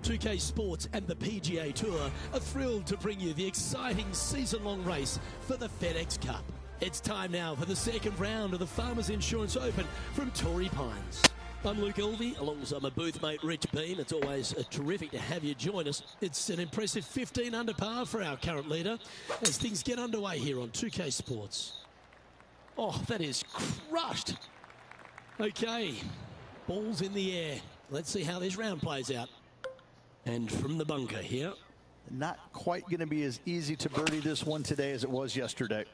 2K Sports and the PGA Tour are thrilled to bring you the exciting season-long race for the FedEx Cup. It's time now for the second round of the Farmers Insurance Open from Torrey Pines. I'm Luke Elvey, alongside my booth mate Rich Beam. It's always terrific to have you join us. It's an impressive 15 under par for our current leader as things get underway here on 2K Sports. Oh, that is crushed. Okay, ball's in the air. Let's see how this round plays out. And from the bunker here. Not quite going to be as easy to birdie this one today as it was yesterday.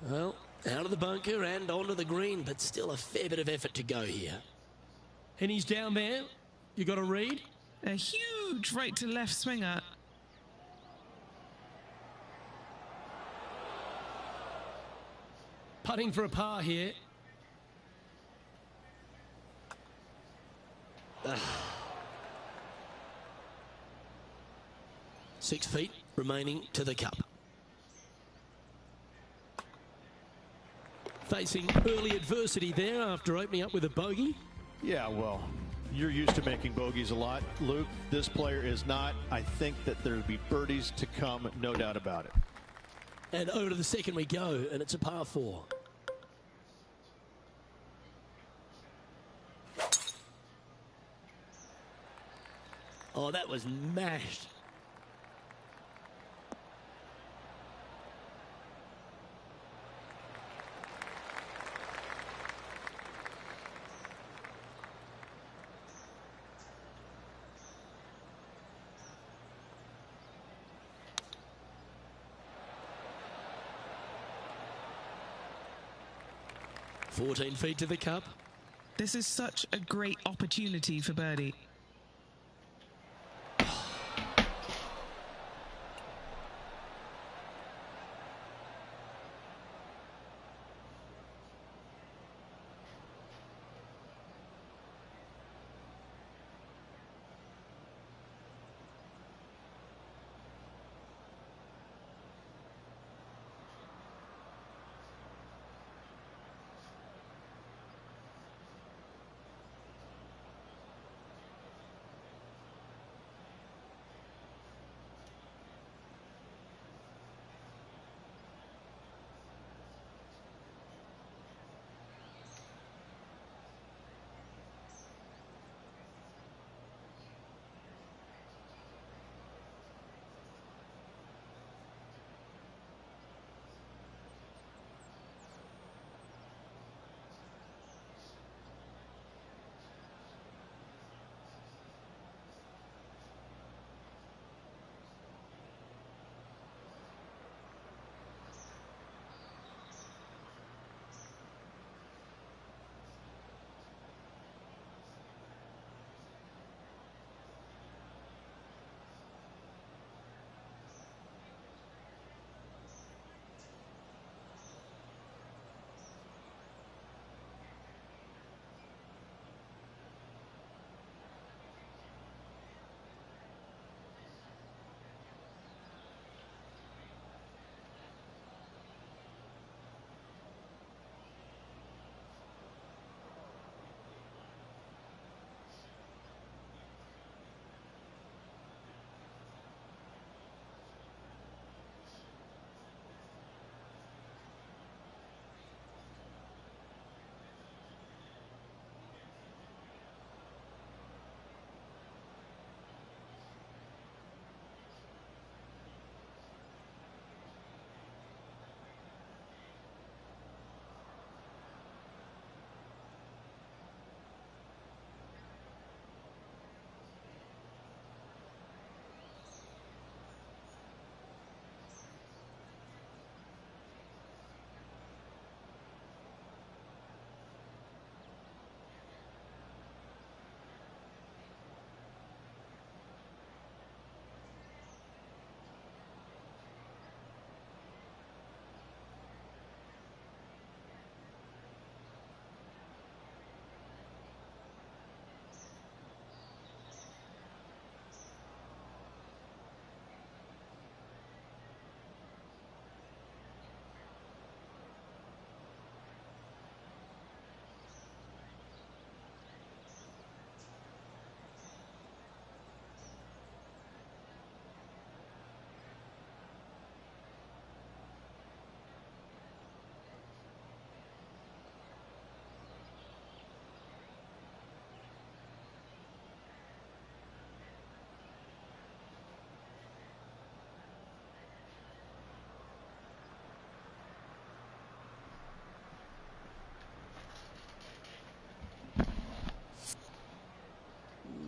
Well, out of the bunker and onto the green, but still a fair bit of effort to go here. And he's down there. You got a read? A huge right to left swinger. Putting for a par here. 6 feet remaining to the cup. Facing early adversity there after opening up with a bogey. Yeah, well, you're used to making bogeys a lot, Luke. This player is not. I think that there'll be birdies to come, no doubt about it. And over to the second we go, and it's a par 4. Oh, that was mashed. "14 feet to the cup." This is such a great opportunity for birdie.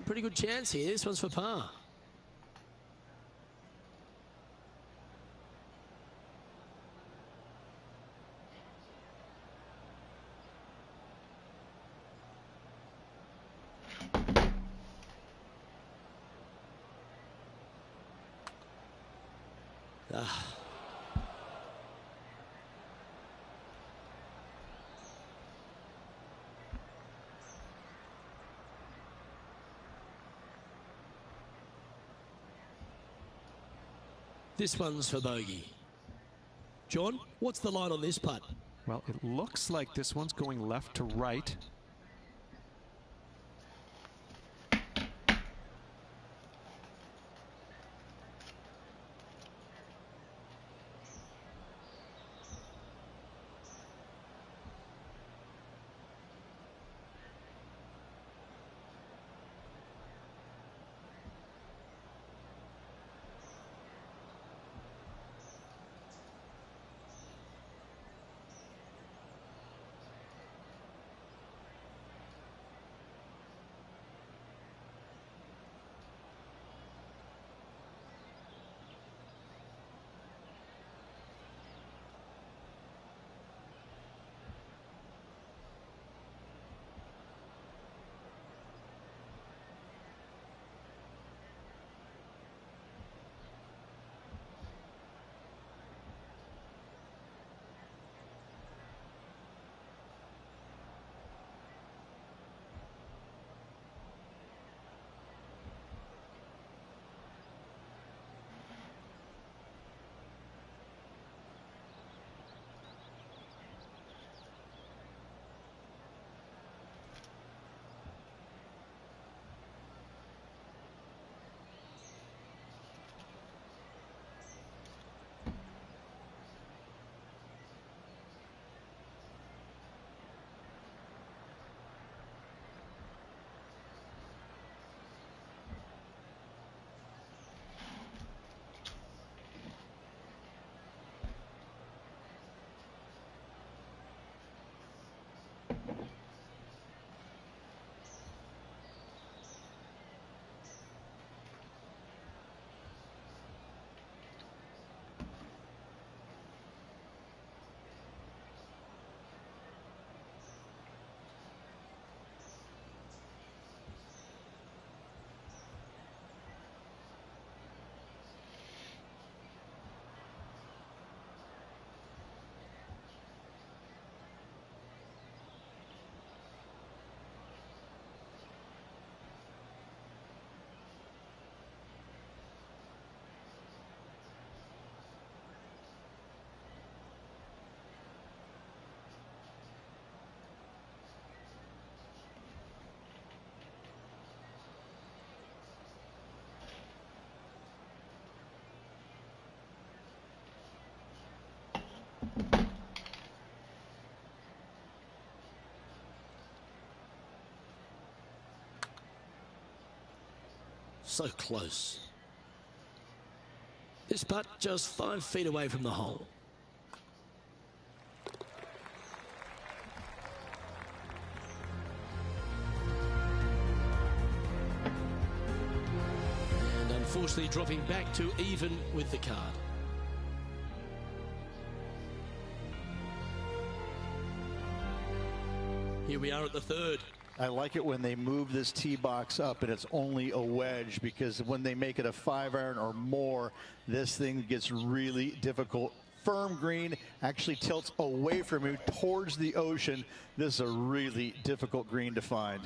pretty good chance here. This one's for par. This one's for bogey. John, what's the line on this putt? Well, it looks like this one's going left to right. So close. This putt just 5 feet away from the hole. And unfortunately dropping back to even with the card. Here we are at the third. I like it when they move this tee box up and it's only a wedge, because when they make it a 5-iron or more, this thing gets really difficult. Firm green, actually tilts away from you towards the ocean. This is a really difficult green to find.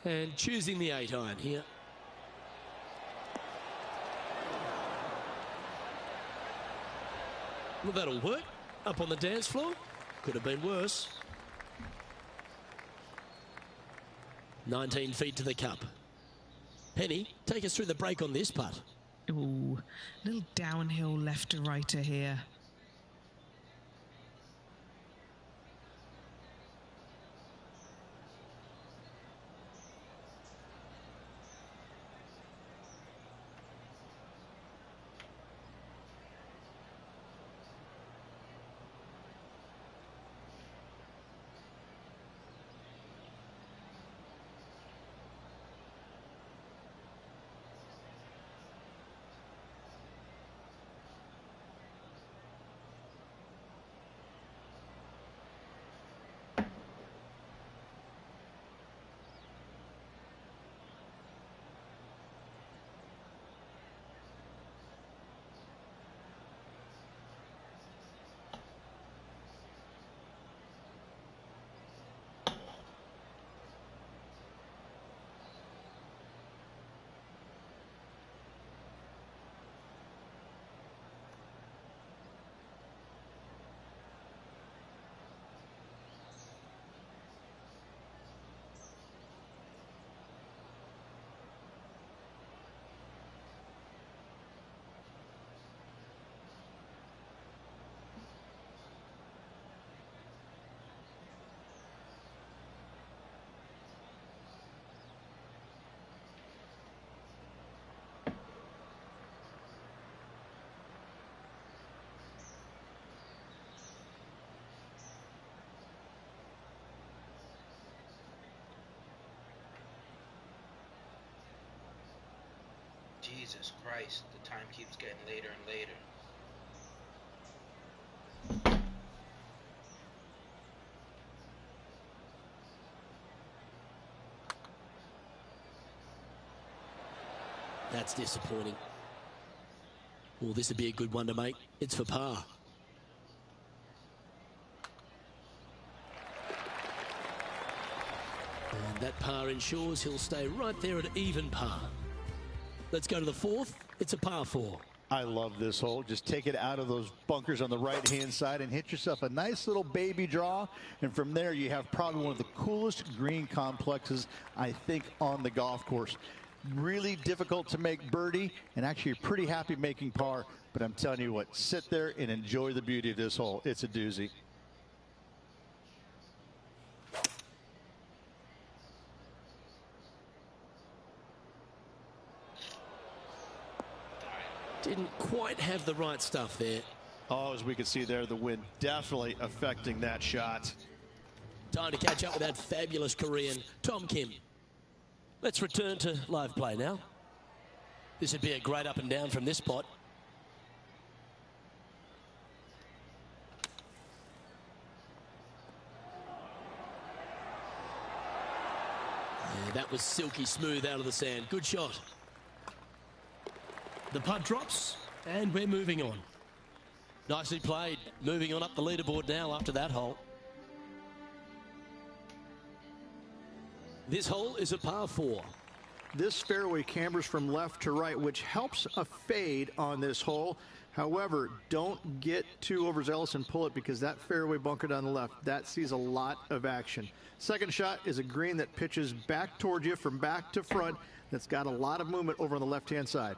And choosing the 8-iron here. Well, that'll work. Up on the dance floor. Could have been worse. 19 feet to the cup. Penny, take us through the break on this putt. Ooh, little downhill left to righter here. Jesus Christ, the time keeps getting later and later. That's disappointing. Well, this would be a good one to make. It's for par. And that par ensures he'll stay right there at even par. Let's go to the fourth. It's a par 4. I love this hole. Just take it out of those bunkers on the right-hand side and hit yourself a nice little baby draw. And from there, you have probably one of the coolest green complexes, I think, on the golf course. Really difficult to make birdie, and actually you're pretty happy making par. But I'm telling you what, sit there and enjoy the beauty of this hole. It's a doozy. Didn't quite have the right stuff there. Oh, as we can see there, the wind definitely affecting that shot. Time to catch up with that fabulous Korean, Tom Kim. Let's return to live play now. This would be a great up and down from this spot. Yeah, that was silky smooth out of the sand. Good shot. The putt drops, and we're moving on. Nicely played. Moving on up the leaderboard now after that hole. This hole is a par 4. This fairway cambers from left to right, which helps a fade on this hole. However, don't get too overzealous and pull it, because that fairway bunker down the left, that sees a lot of action. Second shot is a green that pitches back towards you from back to front. That's got a lot of movement over on the left-hand side.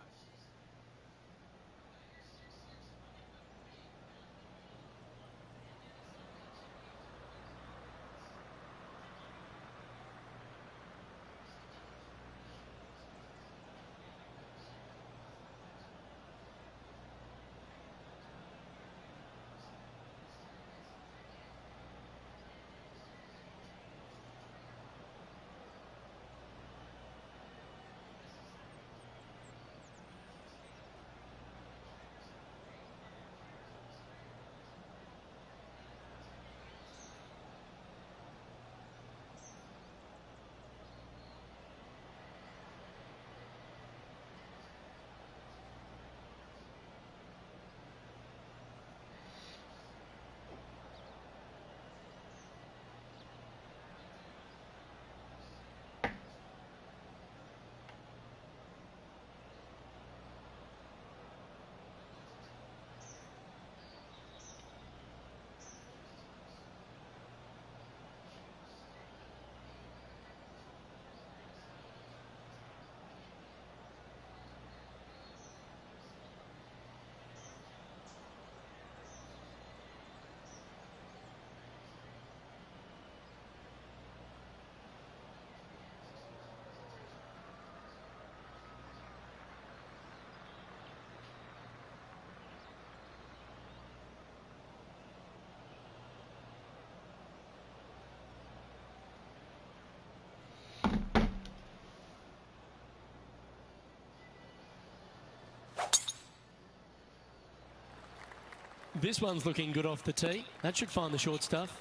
This one's looking good off the tee. That should find the short stuff.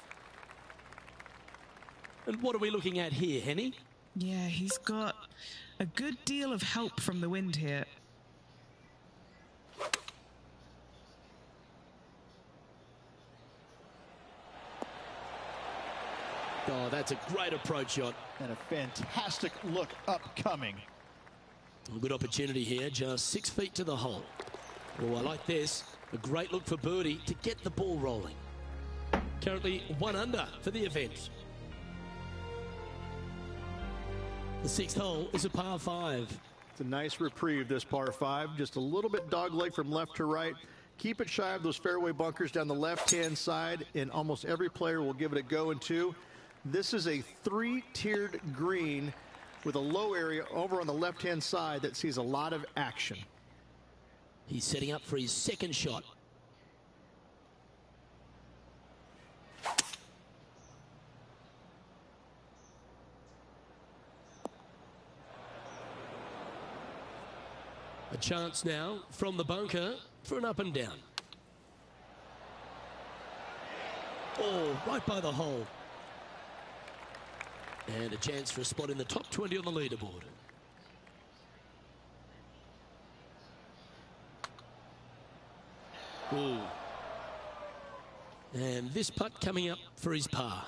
And what are we looking at here, Henny? Yeah, he's got a good deal of help from the wind here. Oh, that's a great approach shot. And a fantastic look upcoming. A good opportunity here, just 6 feet to the hole. Oh, I like this. A great look for birdie to get the ball rolling. Currently 1 under for the event. The 6th hole is a par 5. It's a nice reprieve, this par 5. Just a little bit dogleg from left to right. Keep it shy of those fairway bunkers down the left-hand side, and almost every player will give it a go in 2. This is a 3-tiered green with a low area over on the left-hand side that sees a lot of action. He's setting up for his 2nd shot. A chance now from the bunker for an up and down. Oh, right by the hole. And a chance for a spot in the top 20 on the leaderboard. Ooh. And this putt coming up for his par.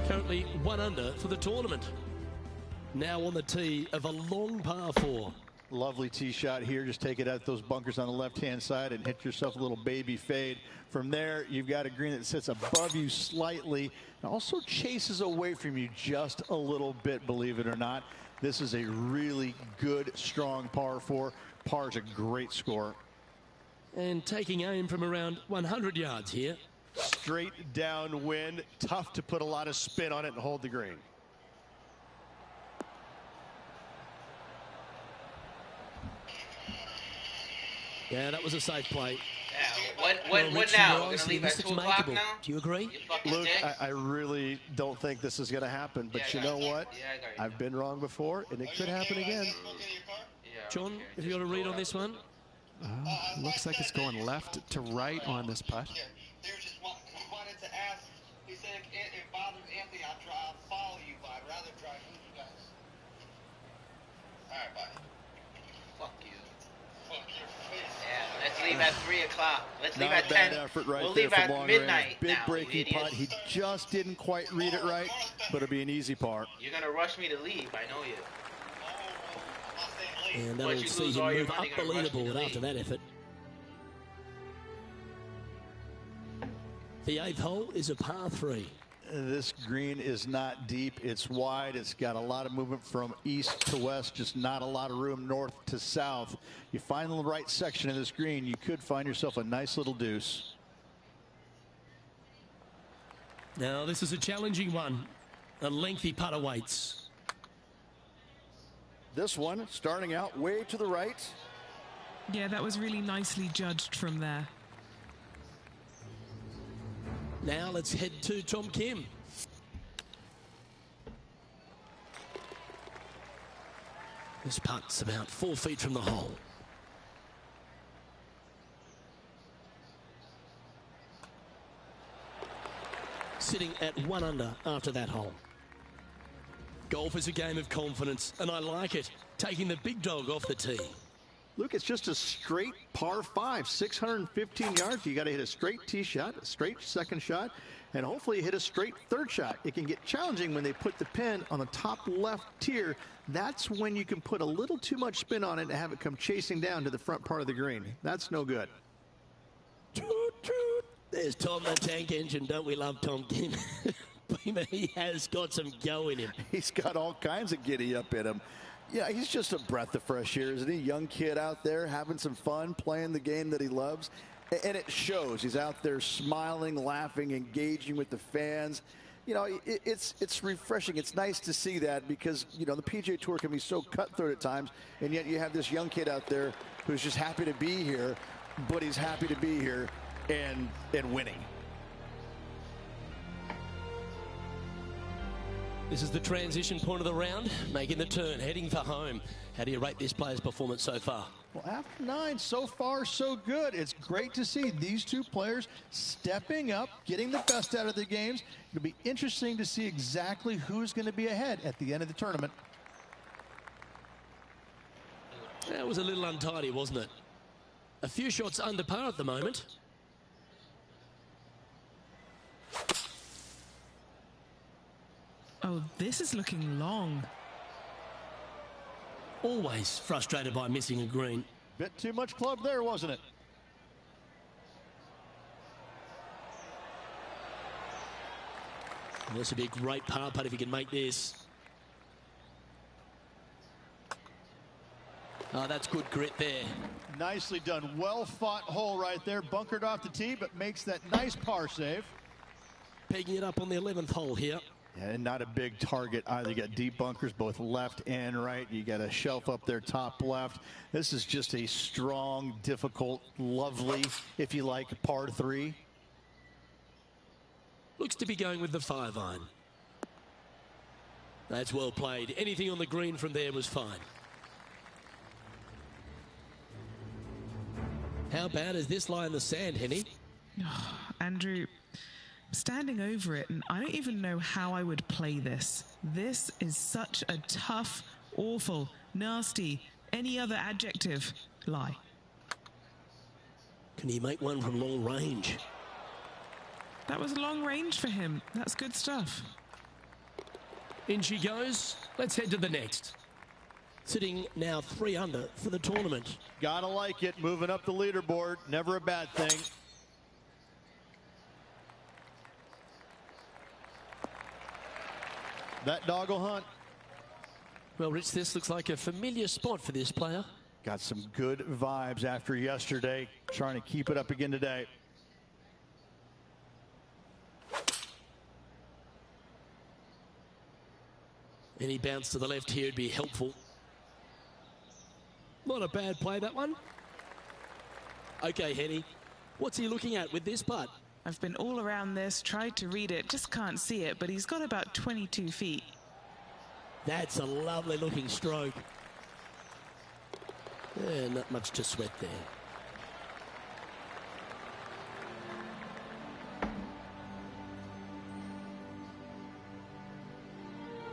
Currently 1 under for the tournament. Now on the tee of a long par 4. Lovely tee shot here. Just take it out those bunkers on the left-hand side and hit yourself a little baby fade. From there, you've got a green that sits above you slightly and also chases away from you just a little bit, believe it or not. This is a really good, strong par 4. Par is a great score. And taking aim from around 100 yards here. Straight downwind. Tough to put a lot of spin on it and hold the green. Yeah, that was a safe play. Yeah, what now? We're going to leave at 2 o'clock now? Do you agree? Luke, I really don't think this is going to happen, but you know what? I've been wrong before, and it could happen again. John, have you got a read on this one? Looks like it's going left to right on this putt. They were just wanted to ask. He said, if it bothers Anthony, I'll follow you, but I'd rather drive with you guys. All right, buddy. Fuck you. Fuck your face. Yeah, let's leave at 3 o'clock. Let's leave Not at a 10. bad effort right we'll there leave from at long midnight range. Big now, breaking you putt. He just didn't quite read it right, but it'll be an easy par. You're going to rush me to leave. I know you. And that But will you see lose him all your move up money, the gonna rush me to leaderboard after leave. that effort. The 8th hole is a par 3. This green is not deep. It's wide. It's got a lot of movement from east to west, just not a lot of room north to south. You find the right section of this green, you could find yourself a nice little deuce. Now this is a challenging one. A lengthy putt awaits. This one starting out way to the right. Yeah, that was really nicely judged from there. Now let's head to Tom Kim. This putt's about 4 feet from the hole. Sitting at 1 under after that hole. Golf is a game of confidence, and I like it. Taking the big dog off the tee. Luke, it's just a straight par 5, 615 yards. You got to hit a straight tee shot, a straight 2nd shot, and hopefully hit a straight 3rd shot. It can get challenging when they put the pin on the top left tier. That's when you can put a little too much spin on it and have it come chasing down to the front part of the green. That's no good. Toot, toot. There's Tom the Tank Engine. Don't we love Tom Kim? He has got some go in him. He's got all kinds of giddy up in him. Yeah, he's just a breath of fresh air, isn't he? Young kid out there having some fun, playing the game that he loves. And it shows. He's out there smiling, laughing, engaging with the fans. You know, it's refreshing. It's nice to see that because, you know, the PGA Tour can be so cutthroat at times, and yet you have this young kid out there who's just happy to be here, but he's happy to be here and winning. This is the transition point of the round, making the turn, heading for home. How do you rate this player's performance so far? Well, after 9, so far so good. It's great to see these two players stepping up, getting the best out of the games. It'll be interesting to see exactly who's going to be ahead at the end of the tournament. That was a little untidy, wasn't it? A few shots under par at the moment. Oh, this is looking long. Always frustrated by missing a green. Bit too much club there, wasn't it? Well, this would be a great par putt if he can make this. Oh, that's good grit there. Nicely done. Well fought hole right there. Bunkered off the tee, but makes that nice par save. Pegging it up on the 11th hole here. And not a big target either. You got deep bunkers both left and right. You got a shelf up there top left. This is just a strong, difficult, lovely, if you like, par 3. Looks to be going with the 5-iron. That's well played. Anything on the green from there was fine. How bad is this lie in the sand, Henny? Oh, Andrew, I'm standing over it, and I don't even know how I would play this. This is such a tough, awful, nasty, any other adjective lie. Can he make one from long range? That was long range for him. That's good stuff. In she goes. Let's head to the next. Sitting now 3 under for the tournament. Gotta like it. Moving up the leaderboard. Never a bad thing. That dog will hunt. Well, Rich, this looks like a familiar spot for this player. Got some good vibes after yesterday. Trying to keep it up again today. Any bounce to the left here would be helpful. Not a bad play, that one. Okay, Henny, what's he looking at with this putt? I've been all around this, tried to read it, just can't see it, but he's got about 22 feet. That's a lovely looking stroke. Yeah, not much to sweat there.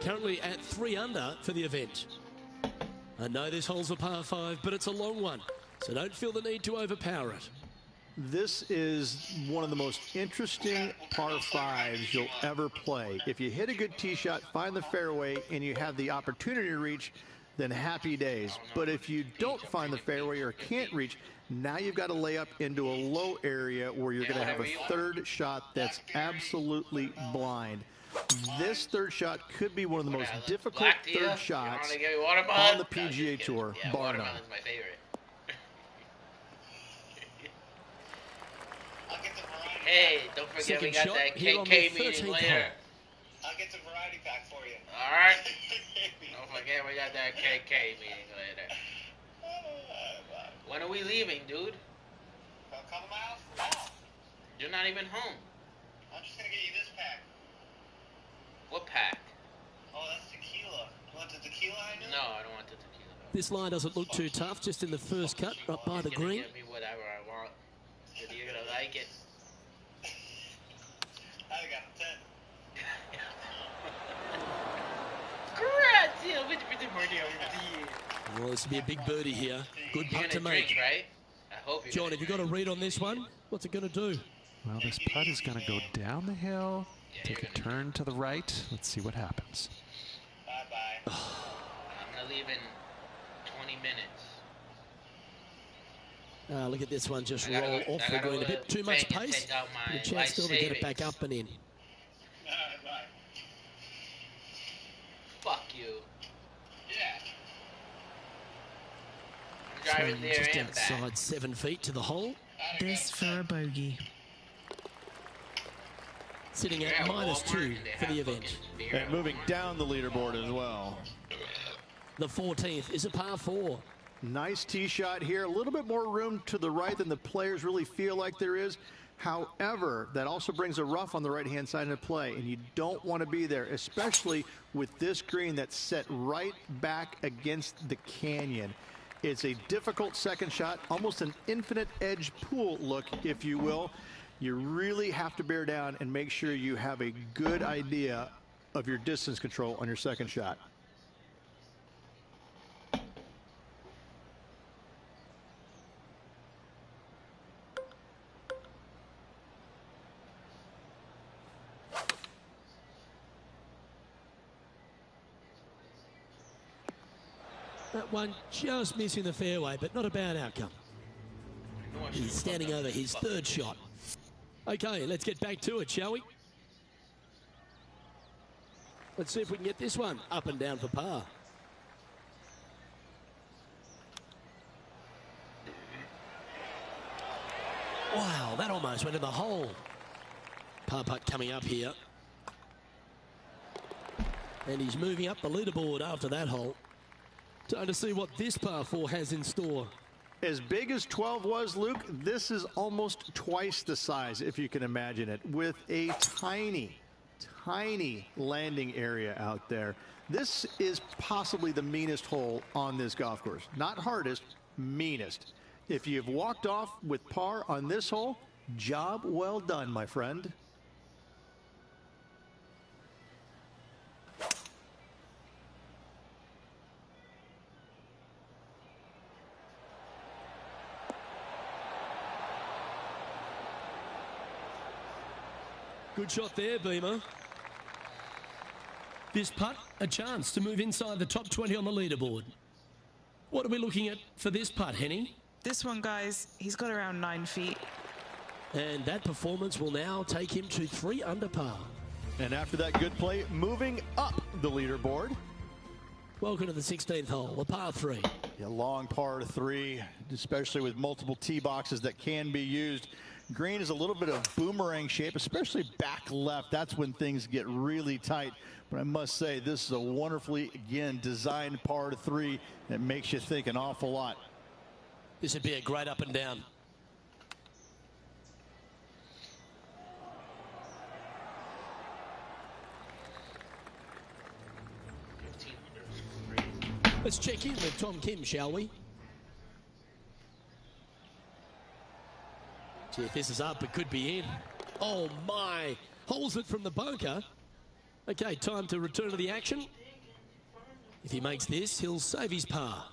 Currently at 3 under for the event. I know this hole's a par 5, but it's a long one, so don't feel the need to overpower it. This is one of the most interesting par 5s you'll ever play. If you hit a good tee shot, find the fairway, and you have the opportunity to reach, then happy days. But if you don't find the fairway or can't reach, now you've got to lay up into a low area where you're going to have a third shot that's absolutely blind. This third shot could be one of the most difficult third shots on the PGA Tour, bar none. Hey, don't forget we got that KK meeting later. I'll get the variety pack for you. Alright? Don't forget we got that KK meeting later. When are we leaving, dude? A couple miles from now. You're not even home. I'm just gonna get you this pack. What pack? Oh, that's tequila. You want the tequila I do? No, I don't want the tequila. This line doesn't look too tough, just in the first cut, up by the green. Give me whatever I want. You're gonna like it. I got 10. Well, this will be a big birdie here. Good putt to make. Drink, right? I hope John, have you got a read on this one? What's it going to do? Well, this putt is going to go down the hill, take a turn to the right. Let's see what happens. Bye-bye. I'm going to leave in 20 minutes. Look at this one, just roll off the green a bit. Too much pace. The chance still to get it back up and in. Bye. Fuck you. Yeah. Driving Swing there just and back. outside 7 feet to the hole. This for a bogey. Sitting at Yeah, -2 Walmart, for the event. And moving down the leaderboard as well. The 14th is a par 4. Nice tee shot here. A little bit more room to the right than the players really feel like there is. However, that also brings a rough on the right-hand side into play, and you don't want to be there, especially with this green that's set right back against the canyon. It's a difficult second shot, almost an infinite edge pool look, if you will. You really have to bear down and make sure you have a good idea of your distance control on your second shot. That one just missing the fairway, but not a bad outcome. He's standing over his third shot. Okay, let's get back to it, shall we? Let's see if we can get this one up and down for par. Wow, that almost went in the hole. Par putt coming up here. And he's moving up the leaderboard after that hole. Time to see what this par 4 has in store. As big as 12 was, Luke, this is almost twice the size, if you can imagine it, with a tiny, tiny landing area out there. This is possibly the meanest hole on this golf course. Not hardest, meanest. If you've walked off with par on this hole, job well done, my friend. Good shot there, Beamer. This putt, a chance to move inside the top 20 on the leaderboard. What are we looking at for this putt, Henny? This one, guys, he's got around 9 feet. And that performance will now take him to 3 under par. And after that good play, moving up the leaderboard. Welcome to the 16th hole, a par 3. A long par 3, especially with multiple tee boxes that can be used. Green is a little bit of boomerang shape, especially back left. That's when things get really tight. But I must say, this is a wonderfully, again, designed par 3 that makes you think an awful lot. This would be a great up and down. Let's check in with Tom Kim, shall we? See if this is up, it could be in. Oh my, holds it from the bunker. Okay, time to return to the action. If he makes this, he'll save his par.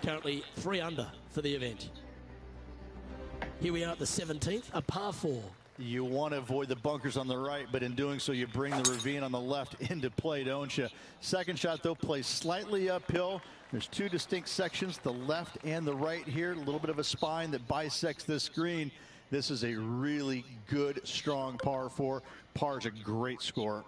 Currently 3 under for the event. Here we are at the 17th, a par 4. You want to avoid the bunkers on the right, but in doing so, you bring the ravine on the left into play, don't you? Second shot, though, plays slightly uphill. There's 2 distinct sections, the left and the right here. A little bit of a spine that bisects this green. This is a really good, strong par 4. Par's a great score.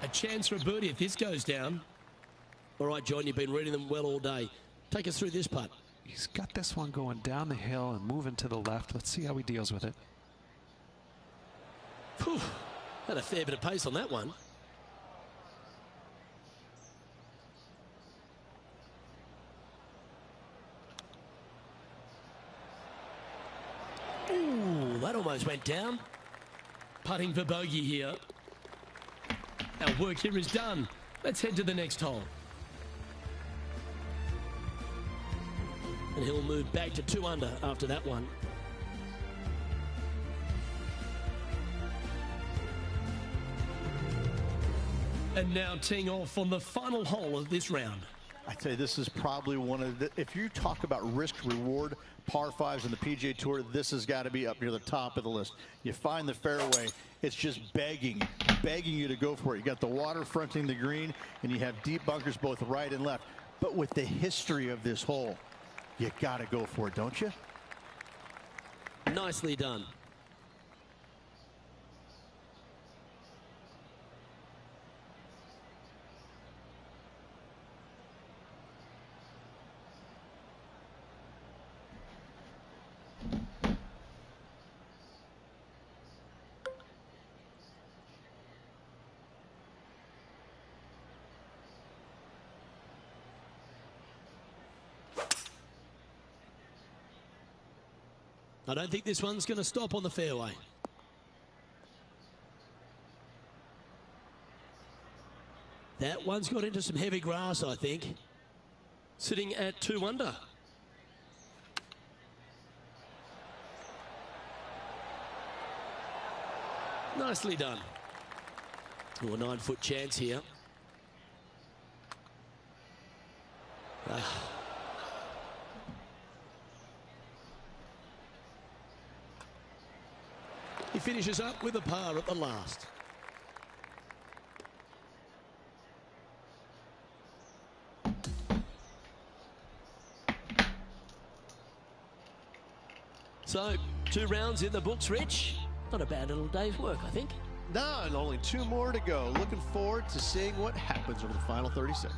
A chance for a birdie if this goes down. All right, John, you've been reading them well all day. Take us through this putt. He's got this one going down the hill and moving to the left. Let's see how he deals with it. Whew, had a fair bit of pace on that one. Ooh, that almost went down. Putting for bogey here. Our work here is done. Let's head to the next hole. And he'll move back to 2 under after that one. And now teeing off on the final hole of this round. I'd say this is probably one of the, if you talk about risk reward par fives in the PGA Tour, this has got to be up near the top of the list. You find the fairway, it's just begging you to go for it. You got the water fronting the green, and you have deep bunkers both right and left. But with the history of this hole, you got to go for it, don't you? Nicely done. I don't think this one's going to stop on the fairway. That one's got into some heavy grass, I think. Sitting at 2 under. Nicely done. Oh, a 9-foot chance here. He finishes up with a par at the last. So, 2 rounds in the books, Rich. Not a bad little day's work, I think. No, and only 2 more to go. Looking forward to seeing what happens over the final 36.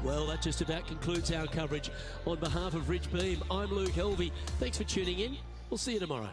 Well, that just about concludes our coverage. On behalf of Rich Beam, I'm Luke Helvey. Thanks for tuning in. We'll see you tomorrow.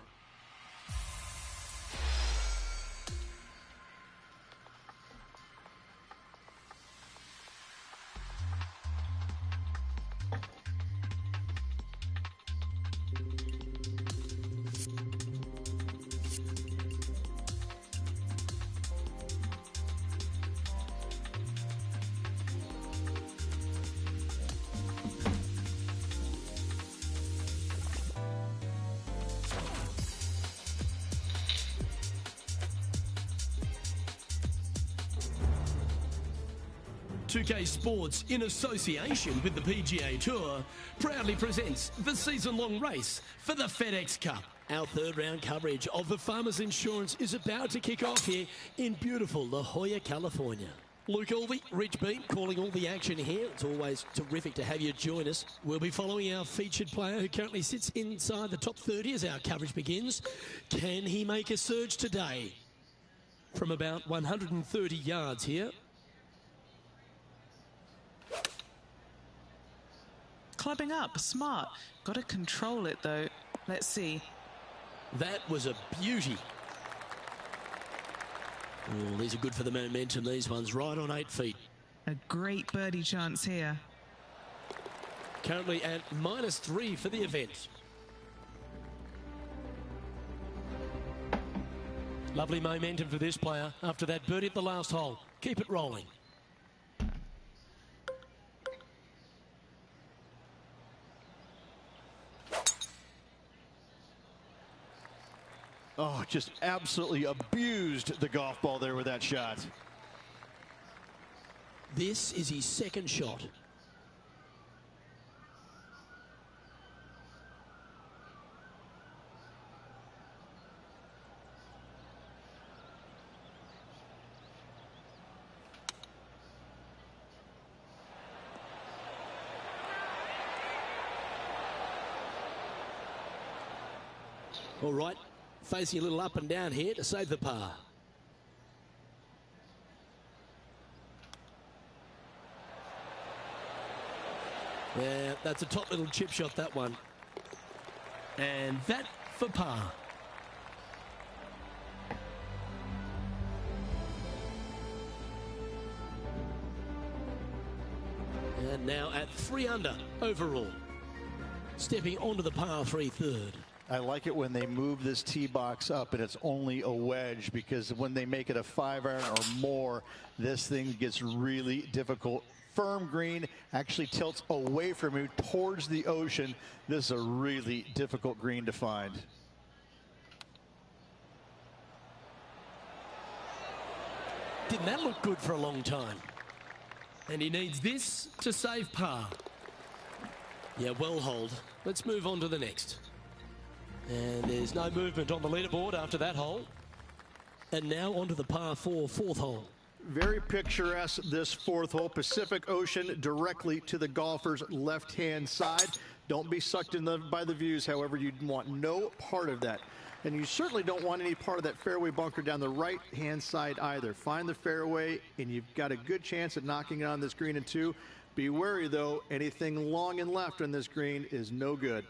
UK Sports, in association with the PGA Tour, proudly presents the season-long race for the FedEx Cup. Our 3rd round coverage of the Farmers Insurance is about to kick off here in beautiful La Jolla, California. Luke Helvey, Rich Beam, calling all the action here. It's always terrific to have you join us. We'll be following our featured player who currently sits inside the top 30 as our coverage begins. Can he make a surge today? From about 130 yards here. Clubbing up, smart. Got to control it though. Let's see. That was a beauty. Oh, these are good for the momentum, these ones. Right on 8 feet. A great birdie chance here. Currently at -3 for the event. Lovely momentum for this player after that birdie at the last hole. Keep it rolling. Oh, just absolutely abused the golf ball there with that shot. This is his 2nd shot. All right. Facing a little up and down here to save the par. Yeah, that's a top little chip shot, that one. And that for par. now at 3 under overall. Stepping onto the par 3 third. I like it when they move this tee box up and it's only a wedge, because when they make it a 5-iron or more, this thing gets really difficult. Firm green, actually tilts away from you towards the ocean. This is a really difficult green to find. Didn't that look good for a long time? And he needs this to save par. Yeah, well hold. Let's move on to the next. And there's no movement on the leaderboard after that hole. And now onto the par 4 fourth hole. Very picturesque, this 4th hole. Pacific Ocean directly to the golfer's left-hand side. Don't be sucked in by the views, however. You want no part of that. And you certainly don't want any part of that fairway bunker down the right-hand side either. Find the fairway, and you've got a good chance at knocking it on this green in 2. Be wary, though. Anything long and left on this green is no good.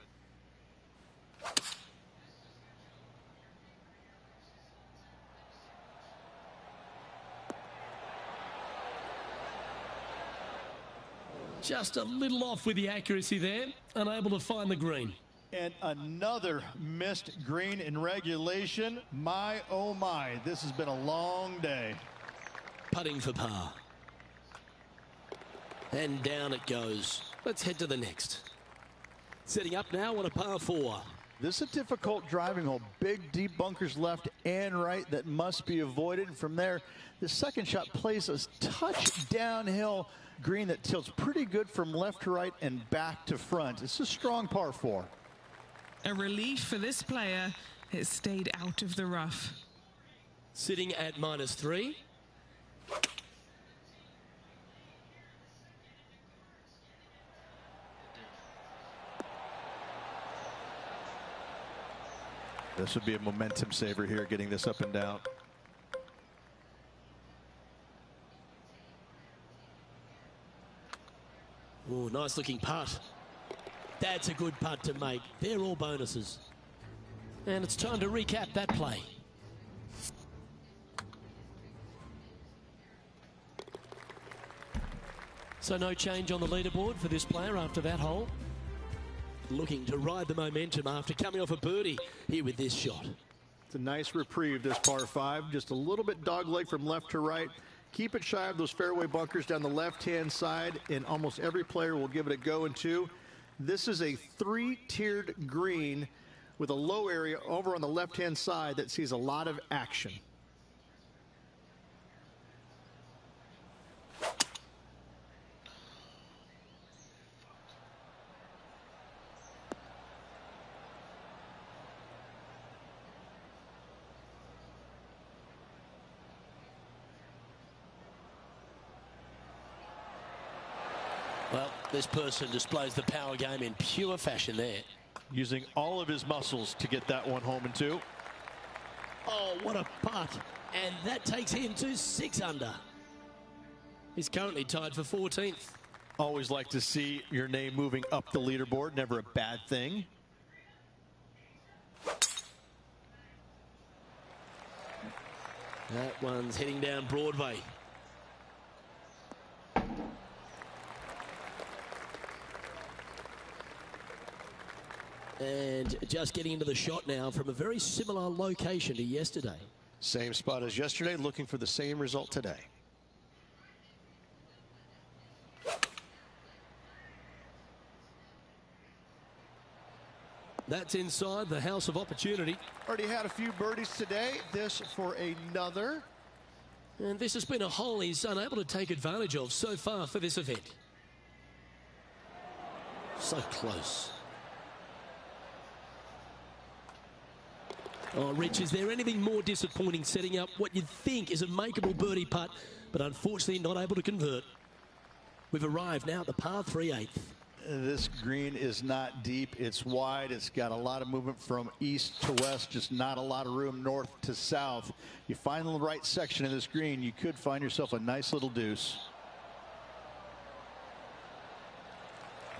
Just a little off with the accuracy there, unable to find the green. And another missed green in regulation. My, oh my, this has been a long day. Putting for par. And down it goes. Let's head to the next. Setting up now on a par 4. This is a difficult driving hole. Big, deep bunkers left and right that must be avoided. From there, the second shot plays a touch downhill. Green that tilts pretty good from left to right and back to front. It's a strong par 4. A relief for this player. It stayed out of the rough. Sitting at -3. This would be a momentum saver here, getting this up and down. Oh, nice looking putt. That's a good putt to make. They're all bonuses. And it's time to recap that play. So no change on the leaderboard for this player after that hole. Looking to ride the momentum after coming off a birdie here with this shot. It's a nice reprieve, this par 5. Just a little bit dogleg from left to right. Keep it shy of those fairway bunkers down the left-hand side, and almost every player will give it a go in 2. This is a 3-tiered green with a low area over on the left-hand side that sees a lot of action. Well, this person displays the power game in pure fashion there. Using all of his muscles to get that one home in 2. Oh, what a putt. And that takes him to 6 under. He's currently tied for 14th. Always like to see your name moving up the leaderboard. Never a bad thing. That one's heading down Broadway. And just getting into the shot now from a very similar location to yesterday. Same spot as yesterday, looking for the same result today. That's inside the house of opportunity. Already had a few birdies today. This for another. And this has been a hole he's unable to take advantage of so far for this event. So close. Oh, Rich, is there anything more disappointing setting up what you'd think is a makeable birdie putt, but unfortunately not able to convert? We've arrived now at the par 3/8. This green is not deep. It's wide. It's got a lot of movement from east to west, just not a lot of room north to south. You find the right section of this green, you could find yourself a nice little deuce.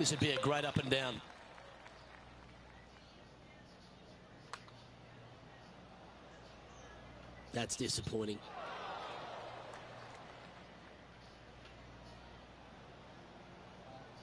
This would be a great up and down. That's disappointing.